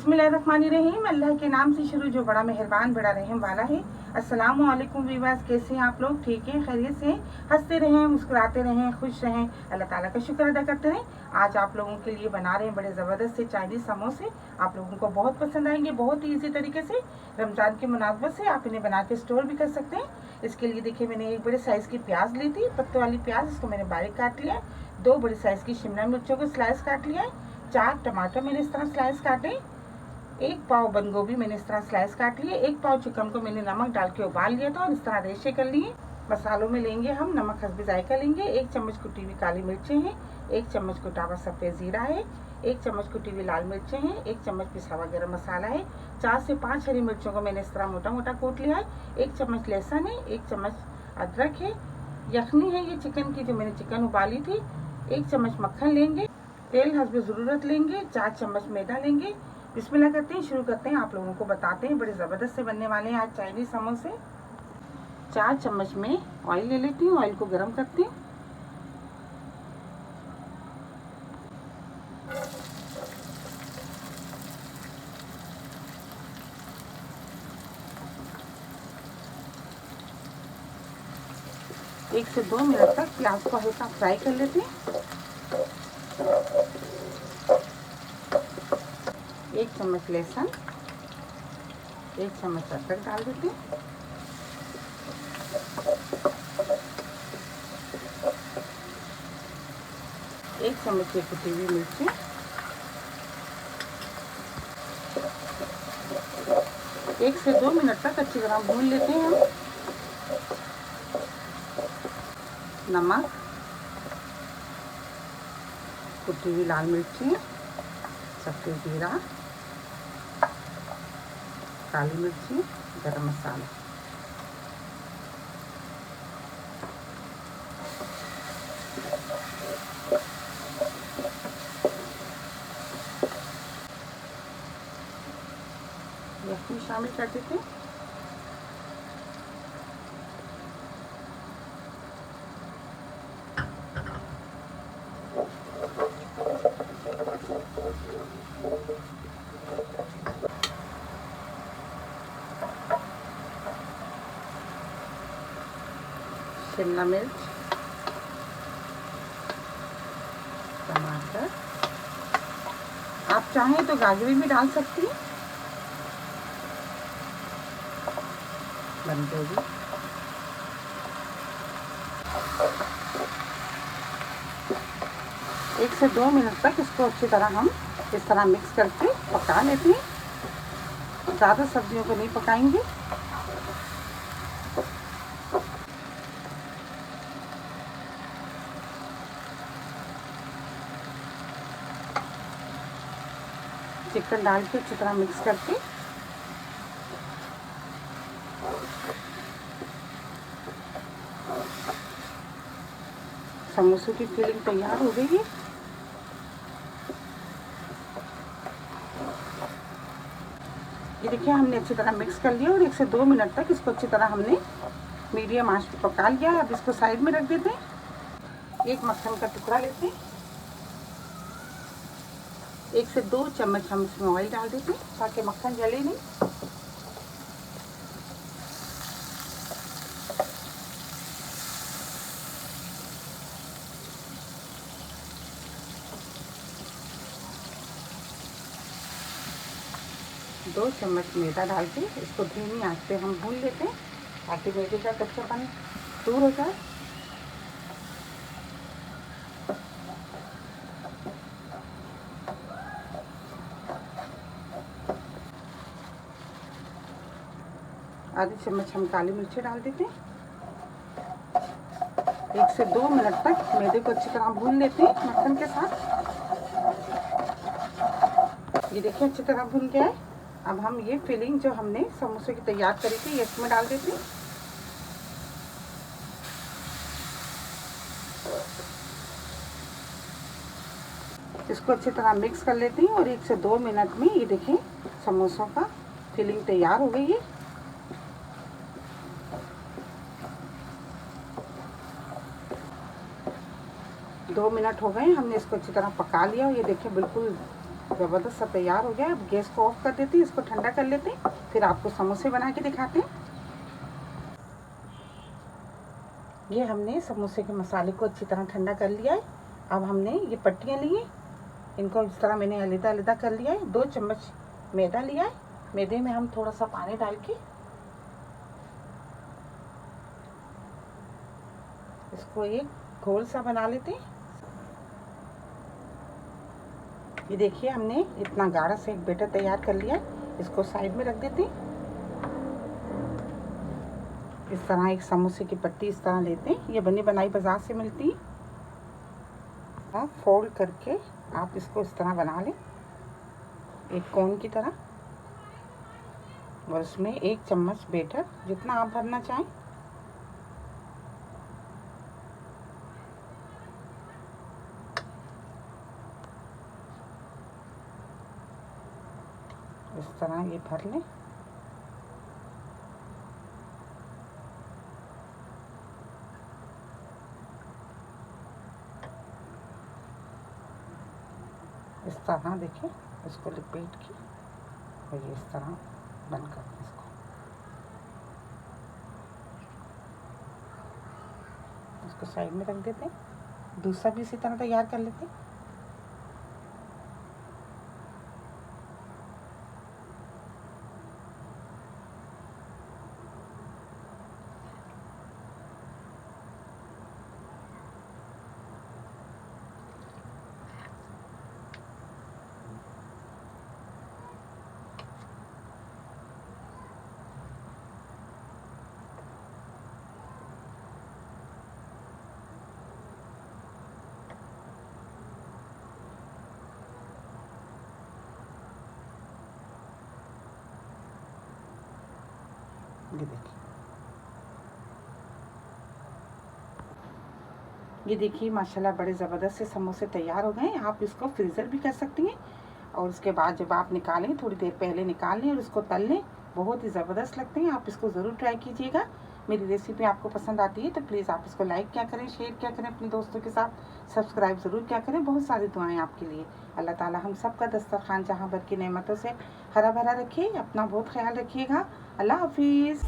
बिस्मिल्लाहिर्रहमानिर्रहीम। अल्लाह के नाम से शुरू जो बड़ा मेहरबान बड़ा रहम वाला है। अस्सलामु अलैकुम वीवर्स, कैसे हैं आप लोग? ठीक हैं, खैरियत से? हंसते रहें, मुस्कुराते रहें, खुश रहें, अल्लाह ताला का शुक्र अदा करते रहें। आज आप लोगों के लिए बना रहे हैं बड़े ज़बरदस्त से चाइनीज़ समोसे। आप लोगों को बहुत पसंद आएंगे। बहुत ही ईजी तरीके से रमज़ान के मुनासबत से आप इन्हें बना के स्टोर भी कर सकते हैं। इसके लिए देखिए, मैंने एक बड़े साइज़ की प्याज ली थी, पत्तों वाली प्याज, इसको मैंने बारीक काट लिया है। 2 बड़ी साइज़ की शिमला मिर्चों को स्लाइस काट लिया है। 4 टमाटर मैंने इस तरह स्लाइस काटे। 1 पाव बंद गोभी मैंने इस तरह स्लाइस काट लिए। 1 पाव चिकन को मैंने नमक डाल के उबाल लिया था और इस तरह रेशे कर लिए। मसालों में लेंगे हम नमक हस्बे जायका लेंगे। 1 चम्मच कुटी हुई काली मिर्चें हैं। 1 चम्मच कुटा हुआ सफ़ेद ज़ीरा है। 1 चम्मच कुटी हुई लाल मिर्चें हैं। 1 चम्मच पिसा हुआ गरम मसाला है। 4 से 5 हरी मिर्चों को मैंने इस तरह मोटा मोटा कूट लिया है। 1 चम्मच लहसुन है। 1 चम्मच अदरक है। यखनी है ये चिकन की, जो मैंने चिकन उबाली थी। 1 चम्मच मक्खन लेंगे। तेल हस्बे ज़रूरत लेंगे। 4 चम्मच मैदा लेंगे। बिस्मिल्लाह करते हैं, शुरू करते हैं। आप लोगों को बताते हैं, बड़े ज़बरदस्त से बनने वाले हैं आज चाइनीज़ समोसे। 4 चम्मच में ऑयल ले लेती हूँ। ऑयल को गर्म करती हूँ। एक से 2 मिनट तक प्याज को हल्का फ्राई कर लेते हैं। 1 चम्मच लहसुन, 1 चम्मच अदरक डाल देते हैं। एक चम्मच ये कुटी हुई मिर्ची। 1 से 2 मिनट तक अच्छी तरह भून लेते हैं हम। नमक, कुटी हुई लाल मिर्ची, सफ़ेद जीरा, काली मिर्ची, गरम मसाला। यखनी शामिल कर देते हैं। शिमला मिर्च, टमाटर, आप चाहें तो गाजर भी डाल सकती हैं, बंद गोभी। एक से 2 मिनट तक इसको अच्छी तरह हम इस तरह मिक्स करके पका लेते हैं। ज़्यादा सब्जियों को नहीं पकाएंगे। चिकन डाल के अच्छी तरह मिक्स करके समोसों की फिलिंग तैयार हो गई है। ये देखिए, हमने अच्छी तरह मिक्स कर लिया और 1 से 2 मिनट तक इसको अच्छी तरह हमने मीडियम आंच पे पका लिया। अब इसको साइड में रख देते हैं। 1 मक्खन का टुकड़ा लेते हैं। 1 से 2 चम्मच हम इसमें ऑयल डाल देते हैं ताकि मक्खन जले नहीं। दो चम्मच मैदा डाल के इसको धीमी आंच पे हम भून लेते हैं ताकि मैदे का कच्चापन दूर हो जाए। आधी चम्मच हम काली मिर्ची डाल देते हैं। 1 से 2 मिनट तक मैदे को अच्छी तरह भून लेते हैं मक्खन के साथ। ये देखिए, अच्छी तरह भून गया है। अब हम ये फिलिंग जो हमने समोसे की तैयार करी थी ये इसमें डाल देते हैं। इसको अच्छी तरह मिक्स कर लेते हैं और 1 से 2 मिनट में ये देखें समोसों का फिलिंग तैयार हो गई है। दो मिनट हो गए, हमने इसको अच्छी तरह पका लिया और ये देखिए बिल्कुल ज़बरदस्त सा तैयार हो गया। अब गैस को ऑफ कर देते हैं, इसको ठंडा कर लेते हैं, फिर आपको समोसे बना के दिखाते हैं। ये हमने समोसे के मसाले को अच्छी तरह ठंडा कर लिया है। अब हमने ये पट्टियाँ ली हैं, इनको इस तरह मैंने अलग-अलग कर लिया है। 2 चम्मच मैदा लिया है। मैदे में हम थोड़ा सा पानी डाल के इसको एक घोल सा बना लेते हैं। ये देखिए हमने इतना गाढ़ा से एक बैटर तैयार कर लिया है। इसको साइड में रख देते हैं। इस तरह एक समोसे की पट्टी इस तरह लेते हैं, ये बनी बनाई बाजार से मिलती है। हाँ, फोल्ड करके आप इसको इस तरह बना लें, एक कोन की तरह, और उसमें 1 चम्मच बैटर जितना आप भरना चाहें इस तरह ये भर लें। इस तरह देखिए इसको लपेट के, और ये इस तरह बनकर इसको साइड में रख देते हैं। दूसरा भी इसी तरह तैयार कर लेते हैं। ये देखिए माशाल्लाह बड़े ज़बरदस्त से समोसे तैयार हो गए हैं। आप इसको फ्रीज़र भी कर सकती हैं, और उसके बाद जब आप निकालें थोड़ी देर पहले निकाल लें और उसको तल लें, बहुत ही ज़बरदस्त लगते हैं। आप इसको ज़रूर ट्राई कीजिएगा। मेरी रेसिपी आपको पसंद आती है तो प्लीज़ आप इसको लाइक क्या करें, शेयर क्या करें अपने दोस्तों के साथ, सब्सक्राइब ज़रूर क्या करें। बहुत सारी दुआएं आपके लिए। अल्लाह ताला हम सब का दस्तरखान जहाँ भर की नेमतों से हरा भरा रखे। अपना बहुत ख्याल रखिएगा। अल्लाह हाफिज़।